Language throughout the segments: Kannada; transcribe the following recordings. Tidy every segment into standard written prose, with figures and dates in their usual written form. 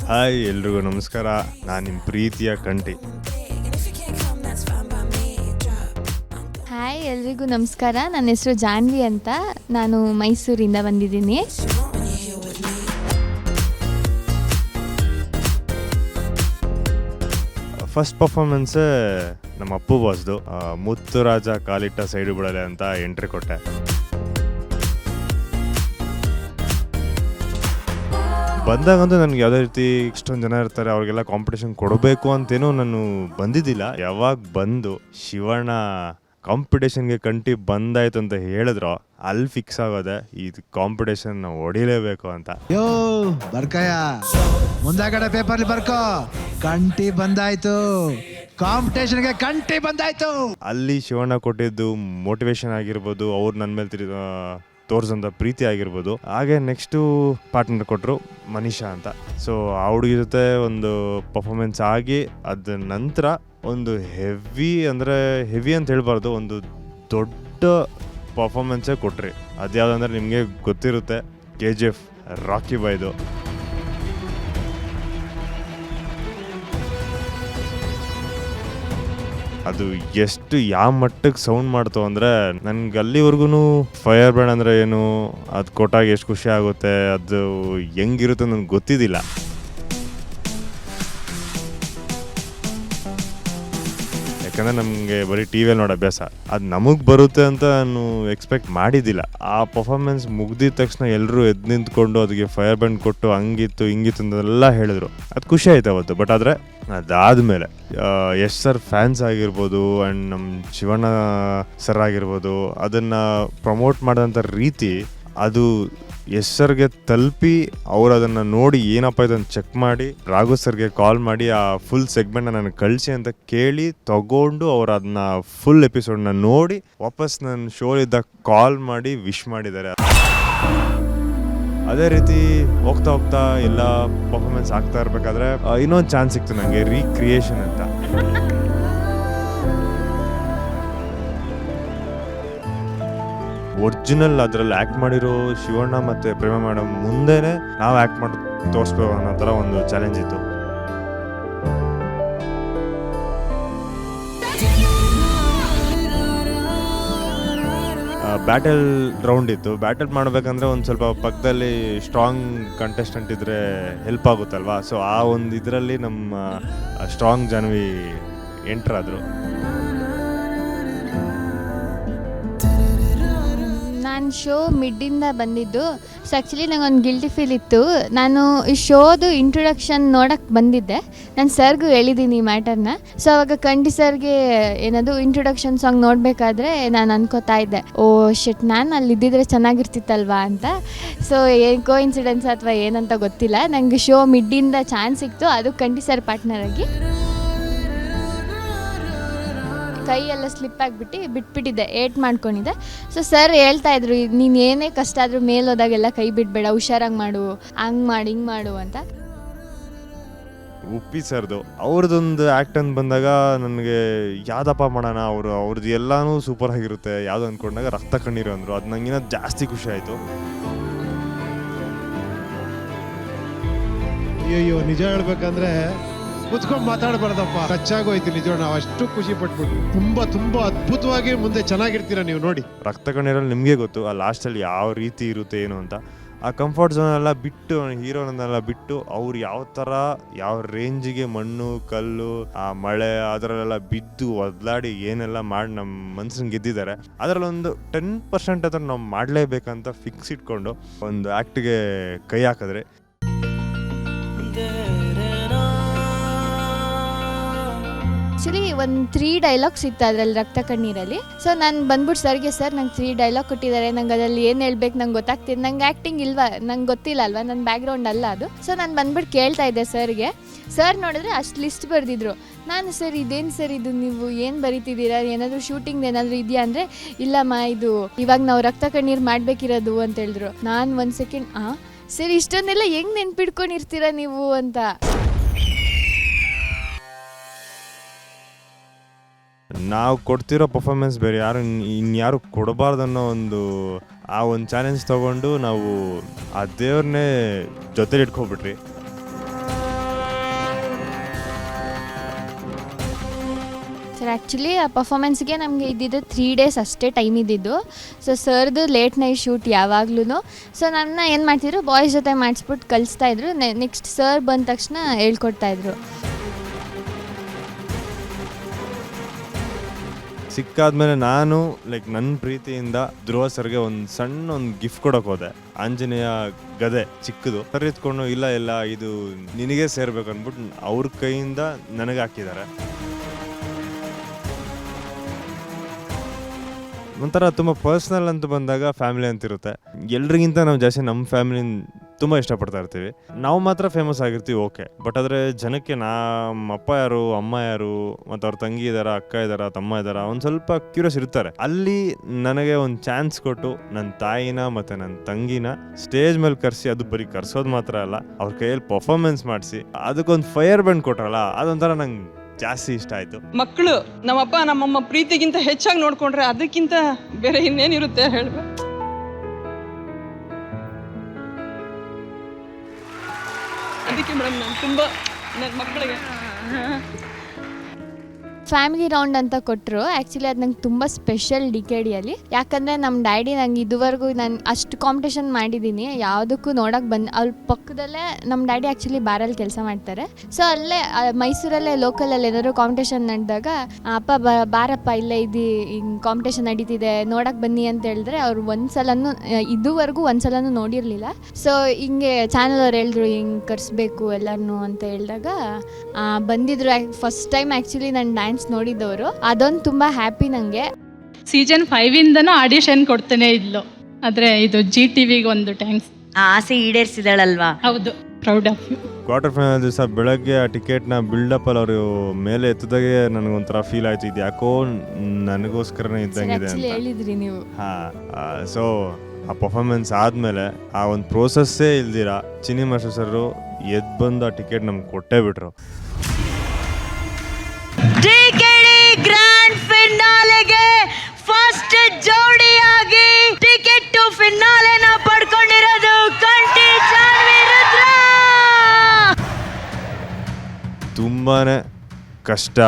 ಹಾಯ್ ಎಲ್ರಿಗೂ ನಮಸ್ಕಾರ. ನಾನು ನಿಮ್ಮ ಪ್ರೀತಿಯ ಕಂಠಿ. ಹಾಯ್ ಎಲ್ರಿಗೂ ನಮಸ್ಕಾರ. ನನ್ನ ಹೆಸರು ಜಾನ್ವಿ ಅಂತ. ನಾನು ಮೈಸೂರಿಂದ ಬಂದಿದ್ದೀನಿ. ಫಸ್ಟ್ ಪರ್ಫಾರ್ಮೆನ್ಸೇ ನಮ್ಮ ಅಪ್ಪು ಬಾಸ್ದು. ಮುತ್ತು ರಾಜ ಕಾಲಿಟ್ಟ ಸೈಡು ಬಿಡಲೆ ಅಂತ ಎಂಟ್ರಿ ಕೊಟ್ಟೆ. ಬಂದಾಗಂತೂ ನನಗೆ ಯಾವುದೇ ರೀತಿ ಇಷ್ಟೊಂದು ಜನ ಇರ್ತಾರೆ, ಅವ್ರಿಗೆಲ್ಲ ಕಾಂಪಿಟೇಷನ್ ಕೊಡಬೇಕು ಅಂತೇನೂ ನಾನು ಬಂದಿದ್ದಿಲ್ಲ. ಯಾವಾಗ ಬಂದು ಶಿವಣ್ಣ ಕಾಂಪಿಟೇಷನ್ಗೆ ಕಂಠಿ ಬಂದಾಯ್ತು ಅಂತ ಹೇಳಿದ್ರು, ಅಲ್ಲಿ ಫಿಕ್ಸ್ ಆಗೋದೆ ಇದು ಕಾಂಪಿಟೇಷನ್ ನಾವು ಹೊಡಿಲೇಬೇಕು ಅಂತ. ಯೋ ಬರ್ಕಯ್ಯ, ಮುಂದಾಗಡೆ ಪೇಪರ್ಲಿ ಬರ್ಕೋ, ಕಂಠಿ ಬಂದಾಯ್ತು, ಕಾಂಪಿಟೇಷನ್ಗೆ ಕಂಠಿ ಬಂದಾಯ್ತು. ಅಲ್ಲಿ ಶಿವಣ್ಣ ಕೊಟ್ಟಿದ್ದು ಮೋಟಿವೇಶನ್ ಆಗಿರ್ಬೋದು, ಅವ್ರು ನನ್ನ ಮೇಲೆ ತೋರಿಸೋಂಥ ಪ್ರೀತಿ ಆಗಿರ್ಬೋದು. ಹಾಗೆ ನೆಕ್ಸ್ಟು ಪಾರ್ಟ್ನರ್ ಕೊಟ್ಟರು ಮನೀಷಾ ಅಂತ. ಸೊ ಆ ಹುಡುಗಿ ಜೊತೆ ಒಂದು ಪರ್ಫಾರ್ಮೆನ್ಸ್ ಆಗಿ ಅದ ನಂತರ ಒಂದು ಹೆವಿ ಅಂತ ಹೇಳ್ಬಾರ್ದು, ಒಂದು ದೊಡ್ಡ ಪರ್ಫಾರ್ಮೆನ್ಸೇ ಕೊಟ್ರಿ. ಅದ್ಯಾವುದಂದ್ರೆ ನಿಮಗೆ ಗೊತ್ತಿರುತ್ತೆ, KGF ರಾಕಿ ಬಾಯ್ದು. ಅದು ಎಷ್ಟು ಯಾವ ಮಟ್ಟಕ್ಕೆ ಸೌಂಡ್ ಮಾಡ್ತು ಅಂದರೆ, ನನಗೆ ಅಲ್ಲಿವರೆಗೂ ಫೈರ್ ಬ್ರ್ಯಾಂಡ್ ಅಂದರೆ ಏನು, ಅದು ಕೊಟ್ಟಾಗ ಎಷ್ಟು ಖುಷಿ ಆಗುತ್ತೆ, ಅದು ಹೆಂಗಿರುತ್ತೆ ನನಗೆ ಗೊತ್ತಿದ್ದಿಲ್ಲ. ಯಾಕಂದರೆ ನಮಗೆ ಬರೀ ಟಿ ವಿಯಲ್ಲಿ ನೋಡೋ ಅಭ್ಯಾಸ, ಅದು ನಮಗೆ ಬರುತ್ತೆ ಅಂತ ನಾನು ಎಕ್ಸ್ಪೆಕ್ಟ್ ಮಾಡಿದ್ದಿಲ್ಲ. ಆ ಪರ್ಫಾರ್ಮೆನ್ಸ್ ಮುಗ್ದಿದ ತಕ್ಷಣ ಎಲ್ಲರೂ ಎದ್ದು ನಿಂತ್ಕೊಂಡು ಅದಕ್ಕೆ ಫೈರ್ ಬ್ಯಾಂಡ್ ಕೊಟ್ಟು ಹಂಗಿತ್ತು ಹಿಂಗಿತ್ತು ಅಂತೆಲ್ಲ ಹೇಳಿದ್ರು. ಅದು ಖುಷಿ ಆಯ್ತು ಅವತ್ತು. ಬಟ್ ಆದರೆ ಅದಾದಮೇಲೆ ಯಶ್ ಸರ್ ಫ್ಯಾನ್ಸ್ ಆಗಿರ್ಬೋದು ಆ್ಯಂಡ್ ನಮ್ಮ ಶಿವಣ್ಣ ಸರ್ ಆಗಿರ್ಬೋದು, ಅದನ್ನು ಪ್ರಮೋಟ್ ಮಾಡೋಂಥ ರೀತಿ, ಅದು ಯಶ್ ಸರ್ಗೆ ತಲುಪಿ ಅವ್ರು ಅದನ್ನು ನೋಡಿ ಏನಪ್ಪ ಇದನ್ನು ಚೆಕ್ ಮಾಡಿ ರಾಘು ಸರ್ಗೆ ಕಾಲ್ ಮಾಡಿ ಆ ಫುಲ್ ಸೆಗ್ಮೆಂಟ್ನ ನನಗೆ ಕಳಿಸಿ ಅಂತ ಕೇಳಿ ತಗೊಂಡು ಅವ್ರು ಅದನ್ನ ಫುಲ್ ಎಪಿಸೋಡ್ನ ನೋಡಿ ವಾಪಸ್ ನನ್ನ ಶೋಲಿದ್ದ ಕಾಲ್ ಮಾಡಿ ವಿಶ್ ಮಾಡಿದ್ದಾರೆ. ಅದೇ ರೀತಿ ಹೋಗ್ತಾ ಹೋಗ್ತಾ ಎಲ್ಲ ಪರ್ಫಾರ್ಮೆನ್ಸ್ ಆಗ್ತಾ ಇರಬೇಕಾದ್ರೆ ಇನ್ನೊಂದು ಚಾನ್ಸ್ ಸಿಕ್ತು ನನಗೆ, ರೀಕ್ರಿಯೇಷನ್ ಅಂತ. ಒರಿಜಿನಲ್ ಅದರಲ್ಲಿ ಆ್ಯಕ್ಟ್ ಮಾಡಿರೋ ಶಿವಣ್ಣ ಮತ್ತು ಪ್ರೇಮ ಮೇಡಮ್ ಮುಂದೆನೇ ನಾವು ಆ್ಯಕ್ಟ್ ಮಾಡಿ ತೋರಿಸ್ಬೇಕು ಅನ್ನೋ ಥರ ಒಂದು ಚಾಲೆಂಜ್ ಇತ್ತು. ಬ್ಯಾಟಲ್ ರೌಂಡ್ ಇತ್ತು. ಬ್ಯಾಟಲ್ ಮಾಡಬೇಕಂದ್ರೆ ಒಂದು ಸ್ವಲ್ಪ ಪಕ್ಕದಲ್ಲಿ ಸ್ಟ್ರಾಂಗ್ ಕಂಟೆಸ್ಟೆಂಟ್ ಇದ್ದರೆ ಹೆಲ್ಪ್ ಆಗುತ್ತಲ್ವಾ. ಸೊ ಆ ಒಂದು ಇದರಲ್ಲಿ ನಮ್ಮ ಸ್ಟ್ರಾಂಗ್ ಜಾನ್ವಿ ಎಂಟ್ರಾದರು. ನಾನು ಶೋ ಮಿಡ್ಡಿಂದ ಬಂದಿದ್ದು. ಸೊ ಆ್ಯಕ್ಚುಲಿ ನಂಗೊಂದು ಗಿಲ್ಟಿ ಫೀಲ್ ಇತ್ತು. ನಾನು ಈ ಶೋದು ಇಂಟ್ರೊಡಕ್ಷನ್ ನೋಡೋಕ್ಕೆ ಬಂದಿದ್ದೆ. ನಾನು ಸರ್ಗೂ ಹೇಳಿದ್ದೀನಿ ಈ ಮ್ಯಾಟರ್ನ. ಸೊ ಅವಾಗ ಕಂಠಿ ಸರ್ಗೆ ಏನದು ಇಂಟ್ರೊಡಕ್ಷನ್ ಸಾಂಗ್ ನೋಡಬೇಕಾದ್ರೆ ನಾನು ಅನ್ಕೋತಾ ಇದ್ದೆ, ಓ ಶಿಟ್, ನಾನು ಅಲ್ಲಿ ಇದ್ದಿದ್ರೆ ಚೆನ್ನಾಗಿರ್ತಿತ್ತಲ್ವಾ ಅಂತ. ಸೊ ಏನು ಕೋಇನ್ಸಿಡೆನ್ಸ್ ಅಥವಾ ಏನಂತ ಗೊತ್ತಿಲ್ಲ, ನನಗೆ ಶೋ ಮಿಡ್ಡಿಂದ ಚಾನ್ಸ್ ಸಿಕ್ತು, ಅದು ಕಂಠಿ ಸರ್ ಪಾರ್ಟ್ನರಾಗಿ. ಕೈ ಎಲ್ಲ ಸ್ಲಿಪ್ ಆಗಿಬಿಟ್ಟು ಬಿಟ್ಬಿಟ್ಟಿದ್ದೆ, ಏಟ್ ಮಾಡ್ಕೊಂಡಿದ್ದೆ. ಸೊ ಸರ್ ಹೇಳ್ತಾಯಿದ್ರು, ನೀನು ಏನೇ ಕಷ್ಟ ಆದರೂ ಮೇಲೋದಾಗೆಲ್ಲ ಕೈ ಬಿಡಬೇಡ, ಹುಷಾರಾಗಿ ಮಾಡು, ಹಂಗೆ ಮಾಡಿ ಹಿಂಗೆ ಮಾಡು ಅಂತ. ಉಪ್ಪಿ ಸರ್ದು ಅವ್ರದ್ದೊಂದು ಆ್ಯಕ್ಟ್ ಅಂತ ಬಂದಾಗ ನನಗೆ ಯಾವ್ದಪ್ಪ ಮಾಡೋಣ, ಅವ್ರದ್ದು ಎಲ್ಲನೂ ಸೂಪರ್ ಆಗಿರುತ್ತೆ, ಯಾವುದು ಅಂದ್ಕೊಂಡಾಗ ರಕ್ತ ಕಣ್ಣೀರು ಅಂದರು. ಅದು ನಂಗಿನ್ನ ಜಾಸ್ತಿ ಖುಷಿ ಆಯಿತು. ಅಯ್ಯೋ ನಿಜ ಹೇಳ್ಬೇಕಂದ್ರೆ ಕುತ್ಕೊಂಡು ಮಾತಾಡಬಾರ್ದಪ್ಪ, ಟಚ್ ಆಗೋಯ್ತು ನಿಜ. ನಾವು ಅಷ್ಟು ಖುಷಿ ಪಟ್ಬಿಟ್ಟು ತುಂಬಾ ಅದ್ಭುತವಾಗಿ ಮುಂದೆ ಚೆನ್ನಾಗಿರ್ತೀರ ನೀವು ನೋಡಿ. ರಕ್ತ ಕಣ್ಣೀರಲ್ಲಿ ನಿಮಗೆ ಗೊತ್ತು ಆ ಲಾಸ್ಟಲ್ಲಿ ಯಾವ ರೀತಿ ಇರುತ್ತೆ ಏನು ಅಂತ. ಆ ಕಂಫರ್ಟ್ ಝೋನೆಲ್ಲ ಬಿಟ್ಟು, ಹೀರೋನೆಲ್ಲ ಬಿಟ್ಟು, ಅವ್ರು ಯಾವ ಥರ ಯಾವ ರೇಂಜಿಗೆ ಮಣ್ಣು ಕಲ್ಲು ಆ ಮಳೆ ಅದರಲ್ಲೆಲ್ಲ ಬಿದ್ದು ಒದ್ಲಾಡಿ ಏನೆಲ್ಲ ಮಾಡಿ ನಮ್ಮ ಮನ್ಸನ್ನ ಗೆದ್ದಿದ್ದಾರೆ. ಅದರಲ್ಲೊಂದು 10% ಅದನ್ನು ನಾವು ಮಾಡಲೇಬೇಕಂತ ಫಿಕ್ಸ್ ಇಟ್ಕೊಂಡು ಒಂದು ಆ್ಯಕ್ಟ್ಗೆ ಕೈ ಹಾಕಿದ್ರೆ. ಆ್ಯಕ್ಚುಲಿ ಒಂದು 3 ಡೈಲಾಗ್ಸ್ ಇತ್ತು ಅದರಲ್ಲಿ, ರಕ್ತ ಕಣ್ಣೀರಲ್ಲಿ. ಸೊ ನಾನು ಬಂದ್ಬಿಟ್ಟು ಸರ್ಗೆ, ಸರ್ ನಂಗೆ 3 ಡೈಲಾಗ್ ಕೊಟ್ಟಿದ್ದಾರೆ, ನಂಗೆ ಅದರಲ್ಲಿ ಏನು ಹೇಳ್ಬೇಕು ನಂಗೆ ಗೊತ್ತಾಗ್ತಿದೆ, ನಂಗೆ ಆ್ಯಕ್ಟಿಂಗ್ ಇಲ್ವಾ, ನಂಗೆ ಗೊತ್ತಿಲ್ಲ ಅಲ್ವಾ, ನನ್ನ ಬ್ಯಾಕ್ಗ್ರೌಂಡ್ ಅಲ್ಲ ಅದು. ಸೊ ನಾನು ಬಂದ್ಬಿಟ್ಟು ಕೇಳ್ತಾ ಇದ್ದೆ ಸರ್ಗೆ. ಸರ್ ನೋಡಿದ್ರೆ ಅಷ್ಟು ಲಿಸ್ಟ್ ಬರೆದಿದ್ರು. ನಾನು ಸರ್ ಇದೇನು ಸರ್ ಇದು, ನೀವು ಏನು ಬರೀತಿದ್ದೀರಾ, ಏನಾದರೂ ಶೂಟಿಂಗ್ ಏನಾದರೂ ಇದೆಯಾ ಅಂದರೆ, ಇಲ್ಲಮ್ಮ ಇದು ಇವಾಗ ನಾವು ರಕ್ತ ಕಣ್ಣೀರು ಮಾಡಬೇಕಿರೋದು ಅಂತ ಹೇಳಿದ್ರು. ನಾನು ಒಂದು ಸೆಕೆಂಡ್, ಸರ್ ಇಷ್ಟೊಂದೆಲ್ಲ ಹೆಂಗೆ ನೆನ್ಪಿಟ್ಕೊಂಡಿರ್ತೀರಾ ನೀವು ಅಂತ. ನಾವು ಕೊಡ್ತಿರೋ ಪರ್ಫಾರ್ಮೆನ್ಸ್ ಬೇರೆ ಯಾರು ಇನ್ಯಾರು ಕೊಡಬಾರ್ದನ್ನೋ ಆ ಒಂದು ಚಾಲೆಂಜ್ ತೊಗೊಂಡು ನಾವು ಆ ದೇವ್ರನ್ನೇ ಜೊತೆಲಿ ಇಟ್ಕೊಬಿಟ್ರಿ. ಸರ್ ಆ್ಯಕ್ಚುಲಿ ಆ ಪರ್ಫಾಮೆನ್ಸ್ಗೆ ನಮಗೆ ಇದ್ದಿದ್ದು 3 days ಅಷ್ಟೇ ಟೈಮ್ ಇದ್ದಿದ್ದು. ಸೊ ಸರ್ದು ಲೇಟ್ ನೈಟ್ ಶೂಟ್ ಯಾವಾಗ್ಲೂ. ಸೊ ನನ್ನ ಏನು ಮಾಡ್ತಿದ್ರು, ಬಾಯ್ಸ್ ಜೊತೆ ಮಾಡಿಸ್ಬಿಟ್ಟು ಕಲಿಸ್ತಾಯಿದ್ರು. ನೆಕ್ಸ್ಟ್ ಸರ್ ಬಂದ ತಕ್ಷಣ ಹೇಳ್ಕೊಡ್ತಾಯಿದ್ರು. ಸಿಕ್ಕಾದ್ಮೇಲೆ ನಾನು ನನ್ನ ಪ್ರೀತಿಯಿಂದ ಧ್ರುವ ಸರ್ಗೆ ಒಂದು ಸಣ್ಣ ಗಿಫ್ಟ್ ಕೊಡೋಕೆ ಹೋದೆ. ಆಂಜನೇಯ ಗದೆ ಚಿಕ್ಕದು. ಸರ್ ಎತ್ಕೊಂಡು ಇಲ್ಲ ಇದು ನಿನಗೆ ಸೇರ್ಬೇಕು ಅಂದ್ಬಿಟ್ಟು ಅವ್ರ ಕೈಯಿಂದ ನನಗೆ ಹಾಕಿದ್ದಾರೆ. ಒಂಥರ ತುಂಬ ಪರ್ಸ್ನಲ್ ಅಂತ ಬಂದಾಗ ಫ್ಯಾಮಿಲಿ ಅಂತಿರುತ್ತೆ. ಎಲ್ರಿಗಿಂತ ನಾವು ಜಾಸ್ತಿ ನಮ್ಮ ಫ್ಯಾಮಿಲಿನ ತುಂಬ ಇಷ್ಟಪಡ್ತಾ ಇರ್ತೀವಿ. ನಾವು ಮಾತ್ರ ಫೇಮಸ್ ಆಗಿರ್ತೀವಿ, ಓಕೆ. ಬಟ್ ಆದರೆ ಜನಕ್ಕೆ ನಮ್ಮ ಅಪ್ಪ ಯಾರು, ಅಮ್ಮ ಯಾರು, ಮತ್ತು ಅವ್ರ ತಂಗಿ ಇದ್ದಾರಾ, ಅಕ್ಕ ಇದ್ದಾರಾ, ತಮ್ಮ ಇದ್ದಾರಾ, ಒಂದು ಸ್ವಲ್ಪ ಕ್ಯೂರಿಯಸ್ ಇರ್ತಾರೆ. ಅಲ್ಲಿ ನನಗೆ ಒಂದು ಚಾನ್ಸ್ ಕೊಟ್ಟು ನನ್ನ ತಾಯಿನ ಮತ್ತು ನನ್ನ ತಂಗಿನ ಸ್ಟೇಜ್ ಮೇಲೆ ಕರೆಸಿ, ಅದು ಬರೀ ಕರ್ಸೋದು ಮಾತ್ರ ಅಲ್ಲ, ಅವ್ರ ಕೈಯಲ್ಲಿ ಪರ್ಫಾರ್ಮೆನ್ಸ್ ಮಾಡಿಸಿ ಅದಕ್ಕೊಂದು ಫೈರ್ ಬ್ಯಾಂಡ್ ಕೊಟ್ರಲ್ಲ, ಅದೊಂಥರ ನಂಗೆ ಜಾಸ್ತಿ ಇಷ್ಟ ಆಯಿತು. ಮಕ್ಕಳು ನಮ್ಮಪ್ಪ ನಮ್ಮಮ್ಮ ಪ್ರೀತಿಗಿಂತ ಹೆಚ್ಚಾಗಿ ನೋಡ್ಕೊಂಡ್ರೆ ಅದಕ್ಕಿಂತ ಬೇರೆ ಇನ್ನೇನಿರುತ್ತೆ ಹೇಳ್ಬೇಕು. ಅದಕ್ಕೆ ಮೇಡಮ್ ನಾನು ತುಂಬ ನನ್ನ ಮಕ್ಕಳಿಗೆ ಫ್ಯಾಮಿಲಿ ರೌಂಡ್ ಅಂತ ಕೊಟ್ಟರು. ಆ್ಯಕ್ಚುಲಿ ಅದು ನಂಗೆ ತುಂಬ ಸ್ಪೆಷಲ್ ಡಿಕೆಡಿಯಲ್ಲಿ. ಯಾಕಂದರೆ ನಮ್ಮ ಡ್ಯಾಡಿ ನಂಗೆ ಇದುವರೆಗೂ ನಾನು ಅಷ್ಟು ಕಾಂಪಿಟೇಷನ್ ಮಾಡಿದ್ದೀನಿ, ಯಾವುದಕ್ಕೂ ನೋಡೋಕೆ ಅವ್ರ ಪಕ್ಕದಲ್ಲೇ ನಮ್ಮ ಡ್ಯಾಡಿ ಆ್ಯಕ್ಚುಲಿ ಬಾರಲ್ಲಿ ಕೆಲಸ ಮಾಡ್ತಾರೆ. ಸೊ ಅಲ್ಲೇ ಮೈಸೂರಲ್ಲೇ ಲೋಕಲಲ್ಲಿ ಏನಾದರೂ ಕಾಂಪಿಟೇಷನ್ ನಡೆದಾಗ ಅಪ್ಪ ಬಾರಪ್ಪ ಇಲ್ಲೇ ಹಿಂಗೆ ಕಾಂಪಿಟೇಷನ್ ನಡೀತಿದೆ ನೋಡೋಕೆ ಬನ್ನಿ ಅಂತ ಹೇಳಿದ್ರೆ ಅವ್ರು ಇದುವರೆಗೂ ಒಂದ್ಸಲನೂ ನೋಡಿರಲಿಲ್ಲ. ಸೊ ಹಿಂಗೆ ಚಾನಲ್ ಅವ್ರು ಹೇಳಿದ್ರು ಹಿಂಗೆ ಕರೆಸ್ಬೇಕು ಎಲ್ಲರನ್ನೂ ಅಂತ ಹೇಳಿದಾಗ ಬಂದಿದ್ರು. ಫಸ್ಟ್ ಟೈಮ್ ಆ್ಯಕ್ಚುಲಿ ನಾನು ಡ್ಯಾನ್ಸ್ ನೋಡಿದವರು. ಅದೊಂದು ತುಂಬ ಹ್ಯಾಪಿ ನನಗೆ. ಸೀಸನ್ 5ಇಂದನೂ ಆಡಿಷನ್ ಕೊಡ್ತಾನೆ ಇದ್ಲು. ಆದರೆ ಇದು GTVಗೆ ಒಂದು ಥ್ಯಾಂಕ್ಸ್. ಆಸೆ ಈಡೇರಿಸಿದಳಲ್ವಾ? ಹೌದು, proud of you. Quarter final ದಿವಸ ಬೆಳಗ್ಗೆ ಆ ಟಿಕೆಟ್ನ ಬಿಲ್ಡಪ್ಪಲ್ಲಿ ಅವರು ಮೇಲೆ ಎತ್ತದಾಗೆ ನನಗೊಂಥರ ಫೀಲ್ ಆಯಿತು, ಇದು ಯಾಕೋ ನನಗೋಸ್ಕರನೇ ಇದ್ದಂಗಿದೆ ಅಂತ. ಹೇಳಿದ್ರಿ ನೀವು. ಹಾಂ, ಸೊ ಆ ಪರ್ಫಾರ್ಮೆನ್ಸ್ ಆದಮೇಲೆ ಆ ಒಂದು ಪ್ರೋಸೆಸ್ಸೇ ಇಲ್ದಿರ ಚಿನ್ನಿ ಮಾಸ್ಟರ್ ಸರ್ ಎದ್ದು ಬಂದು ಆ ಟಿಕೆಟ್ ನಮ್ಗೆ ಕೊಟ್ಟೇ ಬಿಟ್ರು. ಗ್ರ್ಯಾಂಡ್ ಫಿನಾಲೆಗೆ ಫಸ್ಟ್ ಜೋಡಿಯಾಗಿ ಟಿಕೆಟ್ ಟು ಫಿನಾಲೆನ ಪಡ್ಕೊಂಡಿರೋದು ಕಂಠಿ ಜಾನ್ವಿ ರುದ್ರ. ತುಂಬಾನೇ ಕಷ್ಟ,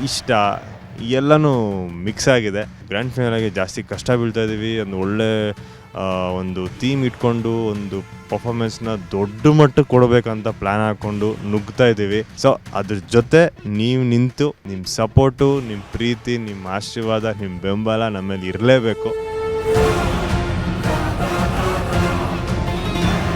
ಇಷ್ಟ ಎಲ್ಲನೂ ಮಿಕ್ಸ್ ಆಗಿದೆ. ಗ್ರ್ಯಾಂಡ್ ಫೈನಲ್ಗೆ ಜಾಸ್ತಿ ಕಷ್ಟ ಬೀಳ್ತಾ ಇದ್ದೀವಿ. ಒಂದು ಒಳ್ಳೆ ಒಂದು ಥೀಮ್ ಇಟ್ಕೊಂಡು ಒಂದು ಪರ್ಫಾರ್ಮೆನ್ಸ್ನ ದೊಡ್ಡ ಮಟ್ಟಕ್ಕೆ ಕೊಡಬೇಕಂತ ಪ್ಲ್ಯಾನ್ ಹಾಕ್ಕೊಂಡು ನುಗ್ತಾ ಇದ್ದೀವಿ. ಸೊ ಅದ್ರ ಜೊತೆ ನೀವು ನಿಂತು ನಿಮ್ಮ ಸಪೋರ್ಟು, ನಿಮ್ಮ ಪ್ರೀತಿ, ನಿಮ್ಮ ಆಶೀರ್ವಾದ, ನಿಮ್ಮ ಬೆಂಬಲ ನಮ್ಮಲ್ಲಿ ಇರಲೇಬೇಕು.